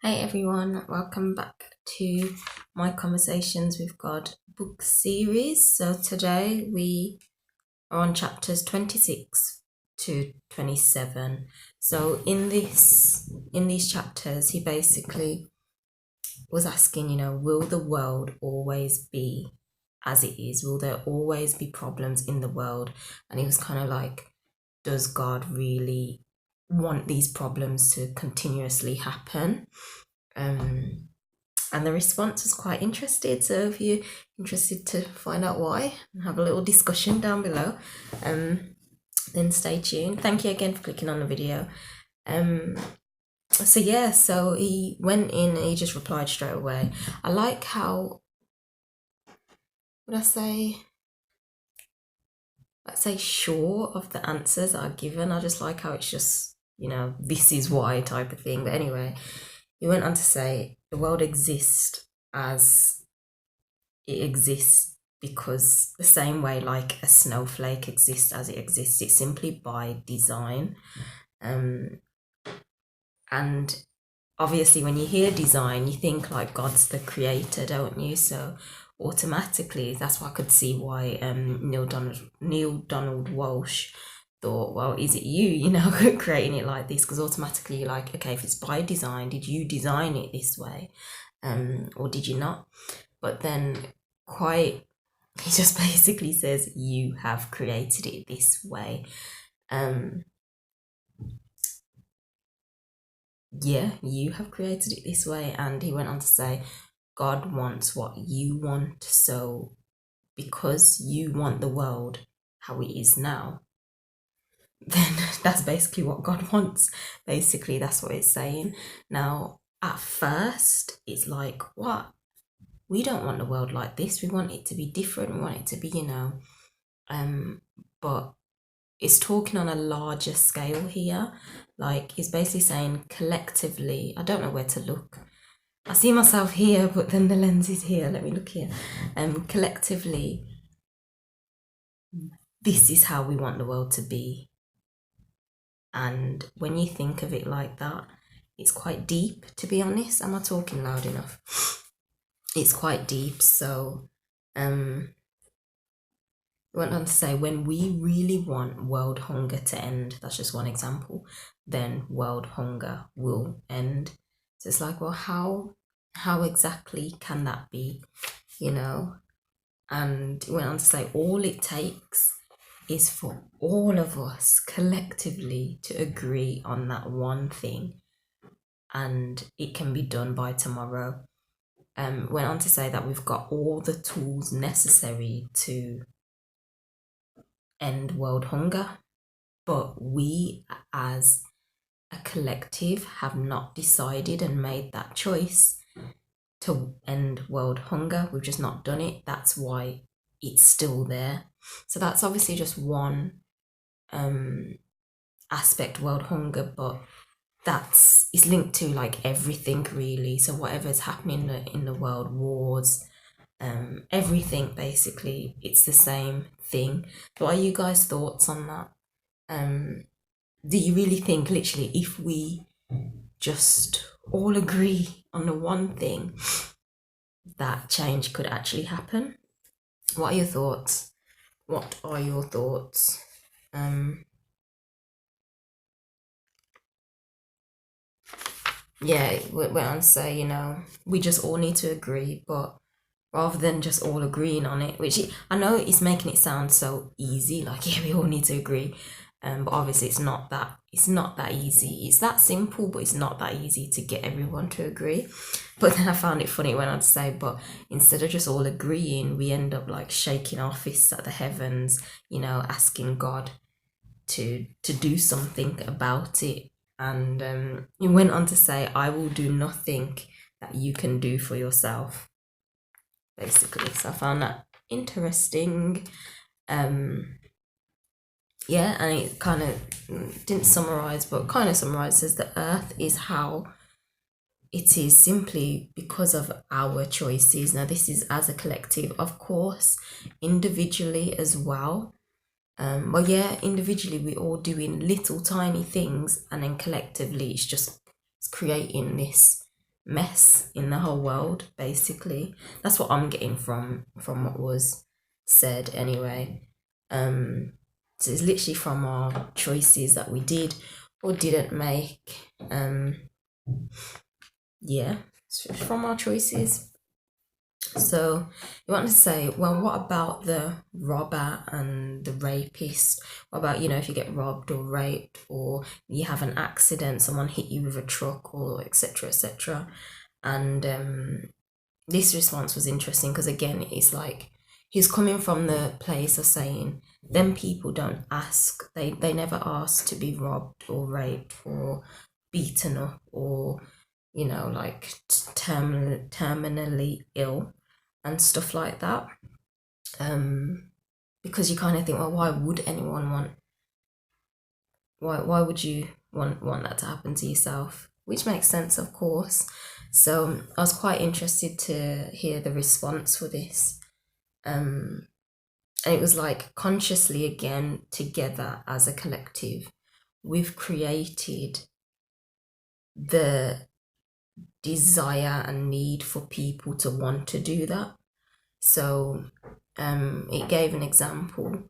Hey everyone, welcome back to my Conversations with God book series. So today we are on chapters 26 to 27. So in these chapters he basically was asking, will the world always be as it is? Will there always be problems in the world? And he was kind of like, does God really want these problems to continuously happen? And the response was quite interested. So if you're interested to find out why and have a little discussion down below, then stay tuned. Thank you again for clicking on the video. So he went in and he just replied straight away. I like how, let's say sure of the answers that are given. I just like how it's just, this is why type of thing. But anyway, he went on to say the world exists as it exists because the same way like a snowflake exists as it exists, it's simply by design. And obviously when you hear design, you think like God's the creator, don't you? So automatically that's why I could see why Neil Donald Walsh thought, well, is it you creating it like this? Because automatically you're like, okay, if it's by design, did you design it this way, or did you not? But then he just basically says you have created it this way. Yeah, you have created it this way. And he went on to say God wants what you want, so because you want the world how it is now, then that's basically what God wants. Basically that's what it's saying. Now at first it's like, what? We don't want the world like this. We want it to be different. We want it to be, but it's talking on a larger scale here. Like it's basically saying collectively, I don't know where to look. I see myself here, but then the lens is here. Let me look here. Collectively, this is how we want the world to be. And when you think of it like that, it's quite deep, to be honest. Am I talking loud enough? It's quite deep. So went on to say when we really want world hunger to end, that's just one example, then world hunger will end. So it's like, well, how exactly can that be, And it went on to say all it takes is for all of us collectively to agree on that one thing, and it can be done by tomorrow. Went on to say that we've got all the tools necessary to end world hunger, but we as a collective have not decided and made that choice to end world hunger. We've just not done it. That's why it's still there. So that's obviously just one aspect, world hunger, but it's linked to like everything really. So whatever's happening in the world, wars, everything basically, it's the same thing. What are you guys' thoughts on that? Do you really think literally if we just all agree on the one thing, that change could actually happen? What are your thoughts? Yeah, it went on to say, we just all need to agree, but rather than just all agreeing on it, which I know it's making it sound so easy, like yeah, we all need to agree, but obviously it's not that easy. It's that simple, but it's not that easy to get everyone to agree. But then I found it funny, it went on to say, but instead of just all agreeing, we end up like shaking our fists at the heavens, asking God to do something about it. And it went on to say, I will do nothing that you can do for yourself, basically. So I found that interesting. Yeah, and it kind of didn't summarize, but kind of summarizes the earth is how it is simply because of our choices. Now, this is as a collective, of course, individually as well. But yeah, individually we're all doing little tiny things, and then collectively it's creating this mess in the whole world, basically. That's what I'm getting from what was said anyway. So it's literally from our choices that we did or didn't make. Yeah, it's from our choices. So you want to say, well, what about the robber and the rapist? What about, if you get robbed or raped, or you have an accident, someone hit you with a truck, or etc., etc. And this response was interesting because, again, it's like he's coming from the place of saying, them people don't ask, they never ask to be robbed or raped or beaten up or, like terminally ill and stuff like that. Because you kind of think, well, why would anyone why would you want that to happen to yourself? Which makes sense, of course. So I was quite interested to hear the response for this. And it was like, consciously, again, together as a collective, we've created the desire and need for people to want to do that. So it gave an example,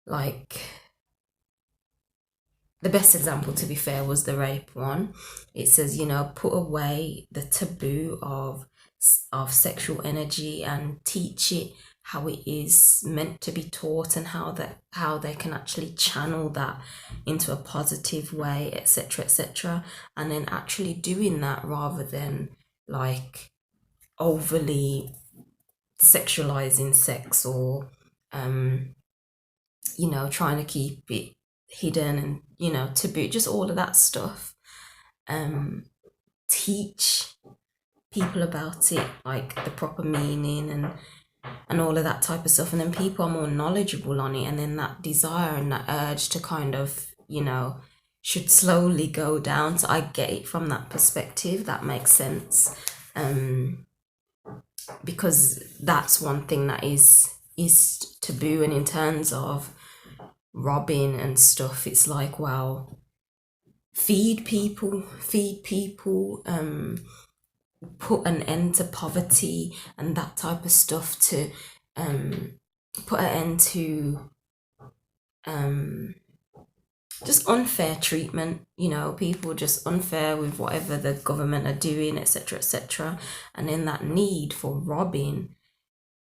like the best example, to be fair, was the rape one. It says, put away the taboo of sexual energy and teach it how it is meant to be taught, and how they can actually channel that into a positive way, etc., etc. And then actually doing that rather than like overly sexualizing sex, or trying to keep it hidden and taboo, just all of that stuff. Teach people about it, like the proper meaning and all of that type of stuff, and then people are more knowledgeable on it, and then that desire and that urge to kind of should slowly go down. So I get it from that perspective. That makes sense. Because that's one thing that is taboo. And in terms of robbing and stuff, it's like, well, feed people, put an end to poverty and that type of stuff, to put an end to just unfair treatment, people just unfair with whatever the government are doing, etc., etc. And then that need for robbing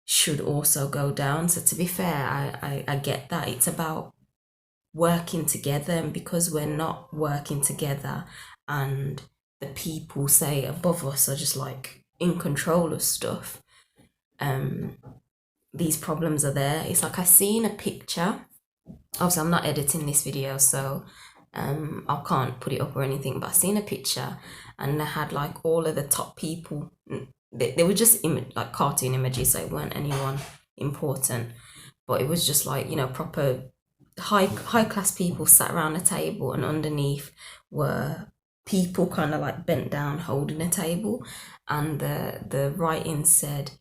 should also go down. So to be fair, I get that. It's about working together, and because we're not working together and the people, say, above us are just like in control of stuff, these problems are there. It's like I seen a picture. Obviously, I'm not editing this video, so I can't put it up or anything, but I seen a picture and they had like all of the top people. They were just like cartoon images, so it weren't anyone important, but it was just like, proper high class people sat around a table, and underneath were people kind of like bent down holding a table, and the writing said,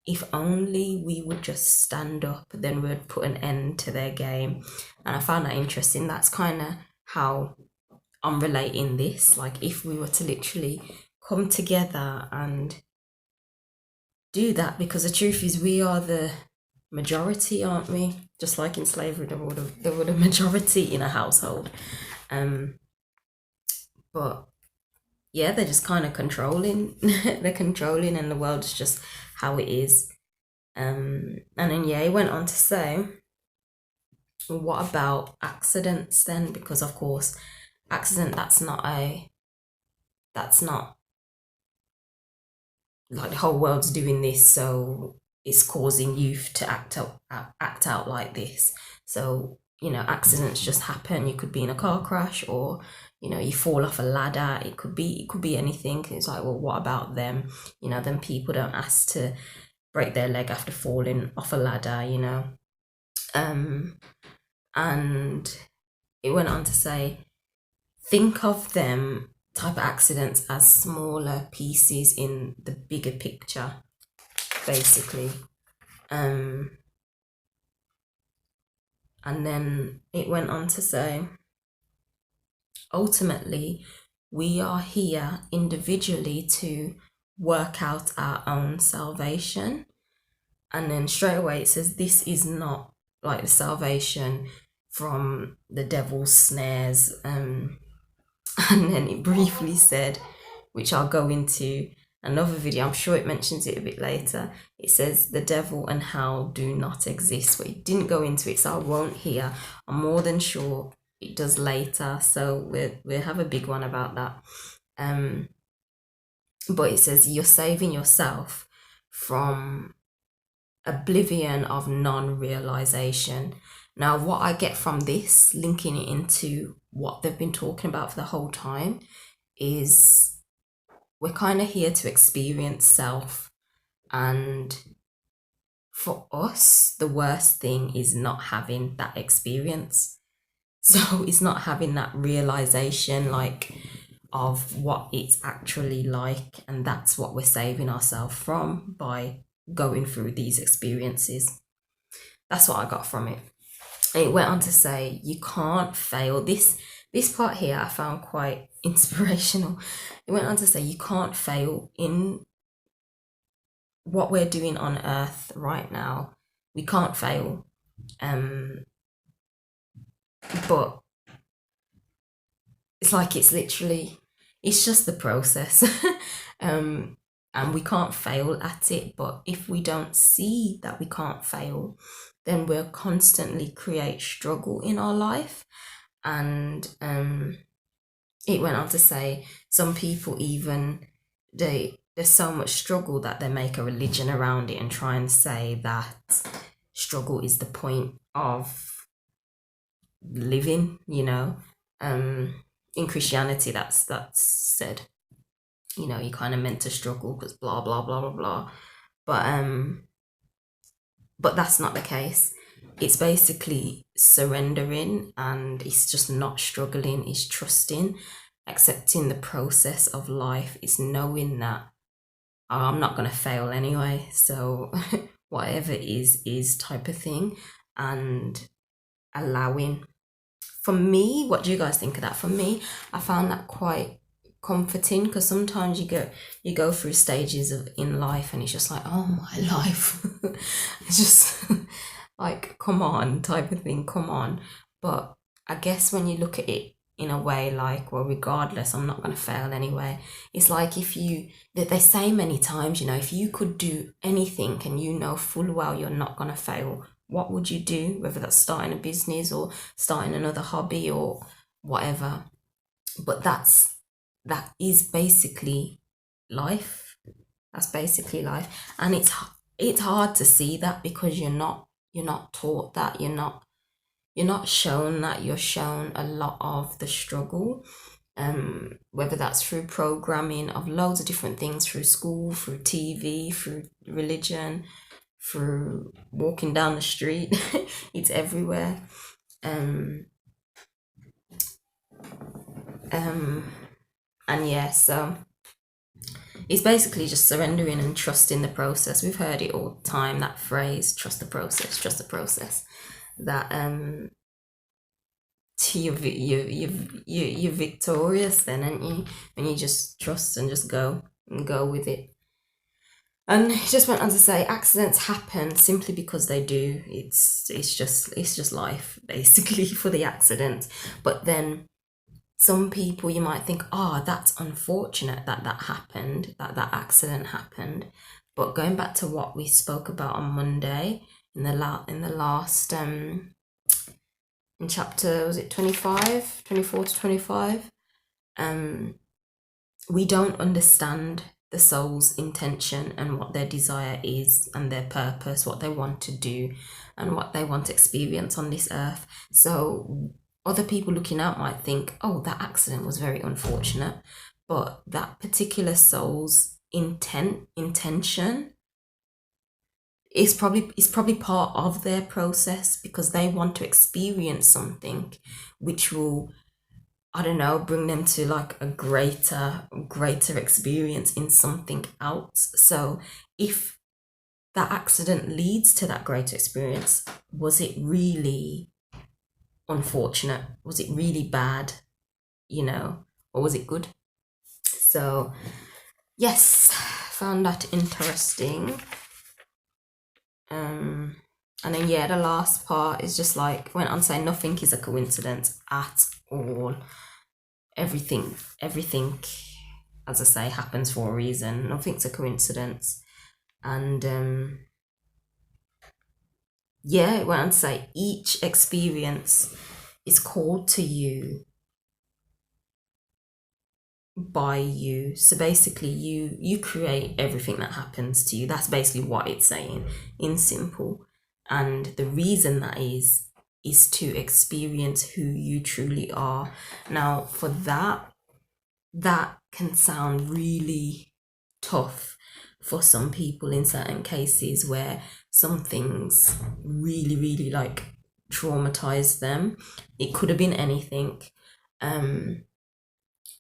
if only we would just stand up, then we'd put an end to their game. And I found that interesting. That's kind of how I'm relating this. Like, if we were to literally come together and do that, because the truth is we are the majority, aren't we? Just like in slavery, there were a majority in a household. But yeah, they're just kind of controlling. They're controlling, and the world is just how it is. And then he went on to say, what about accidents then? Because of course, accident, that's not like the whole world's doing this, so it's causing youth to act out like this. So accidents just happen. You could be in a car crash, or you fall off a ladder. It could be anything. It's like, well, what about them? Then people don't ask to break their leg after falling off a ladder. And it went on to say, think of them type of accidents as smaller pieces in the bigger picture, basically. And then it went on to say, ultimately, we are here individually to work out our own salvation. And then straight away it says this is not like the salvation from the devil's snares. And then it briefly said, which I'll go into another video, I'm sure it mentions it a bit later, it says the devil and hell do not exist, but it didn't go into it, so I won't here. I'm more than sure it does later, so we'll have a big one about that. But it says you're saving yourself from oblivion of non-realization. Now, what I get from this, linking it into what they've been talking about for the whole time, is we're kind of here to experience self. And for us, the worst thing is not having that experience. So it's not having that realization, like, of what it's actually like. And that's what we're saving ourselves from by going through these experiences. That's what I got from it. And it went on to say, you can't fail. This part here I found quite inspirational. It went on to say, you can't fail in what we're doing on earth right now. We can't fail. But it's like it's just the process. And we can't fail at it. But if we don't see that we can't fail, then we'll constantly create struggle in our life. And it went on to say, some people even, there's so much struggle that they make a religion around it and try and say that struggle is the point of living, you know. In Christianity, that's said, you know, you kind of meant to struggle because blah blah blah blah blah. But that's not the case. It's basically surrendering, and it's just not struggling. It's trusting, accepting the process of life. It's knowing that, oh, I'm not gonna fail anyway, so whatever is type of thing. And allowing. For me, what do you guys think of that? For me, I found that quite comforting, because sometimes you go through stages in life and it's just like, oh my life. It's just like, come on, type of thing, come on. But I guess when you look at it in a way like, well, regardless, I'm not going to fail anyway. It's like, they say many times, you know, if you could do anything and you know full well you're not going to fail, what would you do? Whether that's starting a business or starting another hobby or whatever. But that is basically life. That's basically life. And it's hard to see that, because you're not taught that. You're not shown that. You're shown a lot of the struggle, whether that's through programming of loads of different things, through school, through TV, through religion, through walking down the street. It's everywhere. And yeah, so it's basically just surrendering and trusting the process. We've heard it all the time, that phrase, trust the process, trust the process. That you're victorious then, aren't you? And you just trust and just go with it. And he just went on to say, accidents happen simply because they do. It's just life, basically, for the accident. But then some people, you might think, oh, that's unfortunate that happened, that accident happened. But going back to what we spoke about on Monday, in the last in chapter, was it 24 to 25? We don't understand the soul's intention and what their desire is and their purpose, what they want to do and what they want to experience on this earth. So other people looking out might think, oh, that accident was very unfortunate, but that particular soul's intention is probably part of their process, because they want to experience something which will, I don't know, bring them to like a greater experience in something else. So if that accident leads to that greater experience, was it really unfortunate? Was it really bad, you know, or was it good? So yes, found that interesting. And then yeah, the last part is just like went on saying nothing is a coincidence at all. Everything, as I say, happens for a reason. Nothing's a coincidence. And yeah, it went on to say each experience is called to you by you. So basically you create everything that happens to you. That's basically what it's saying in simple. And the reason that is to experience who you truly are. Now for that can sound really tough for some people in certain cases where some things really like traumatize them. It could have been anything,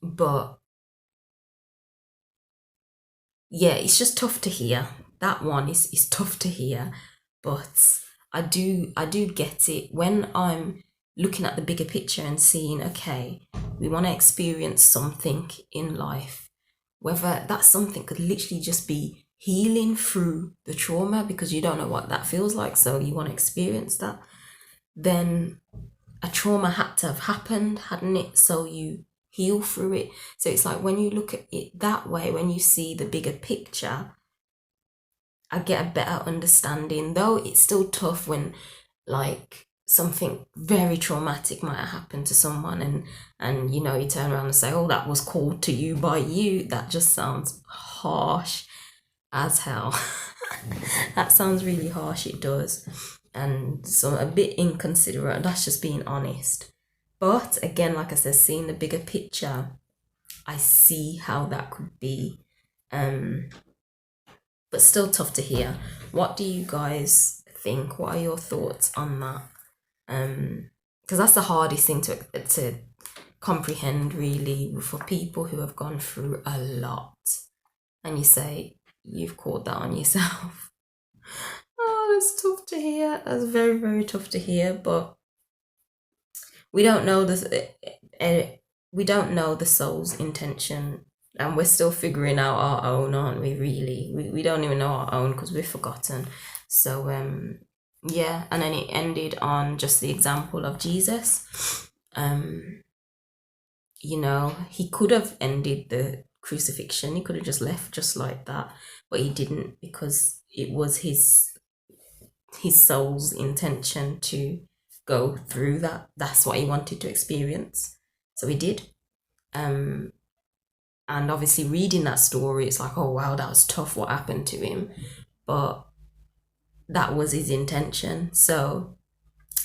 but yeah, it's just tough to hear. That one is tough to hear, but I do get it when I'm looking at the bigger picture and seeing, okay, we want to experience something in life, whether that something could literally just be healing through the trauma because you don't know what that feels like, so you want to experience that. Then a trauma had to have happened, hadn't it? So you heal through it. So it's like when you look at it that way, when you see the bigger picture, I get a better understanding. Though it's still tough when like something very traumatic might have happened to someone and you know you turn around and say, oh, that was called to you by you. That just sounds harsh as hell. That sounds really harsh, it does. And so a bit inconsiderate. That's just being honest. But again, like I said, seeing the bigger picture, I see how that could be. But still tough to hear. What do you guys think? What are your thoughts on that? Because that's the hardest thing to comprehend, really, for people who have gone through a lot. And you say you've caught that on yourself. Oh, that's tough to hear. That's very tough to hear. But we don't know the soul's intention, and we're still figuring out our own, aren't we? Really, we don't even know our own because we've forgotten. So yeah, and then it ended on just the example of Jesus. You know, he could have ended the crucifixion. He could have just left just like that, but he didn't because it was his soul's intention to go through that. That's what he wanted to experience, so he did. And obviously reading that story, it's like, oh wow, that was tough what happened to him, but that was his intention. So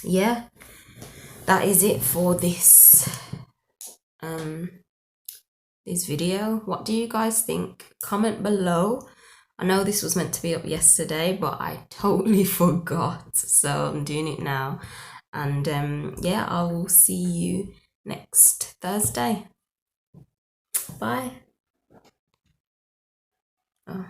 yeah, that is it for this this video. What do you guys think? Comment below. I know this was meant to be up yesterday, but I totally forgot, so I'm doing it now. And yeah, I will see you next Thursday. Bye. Oh.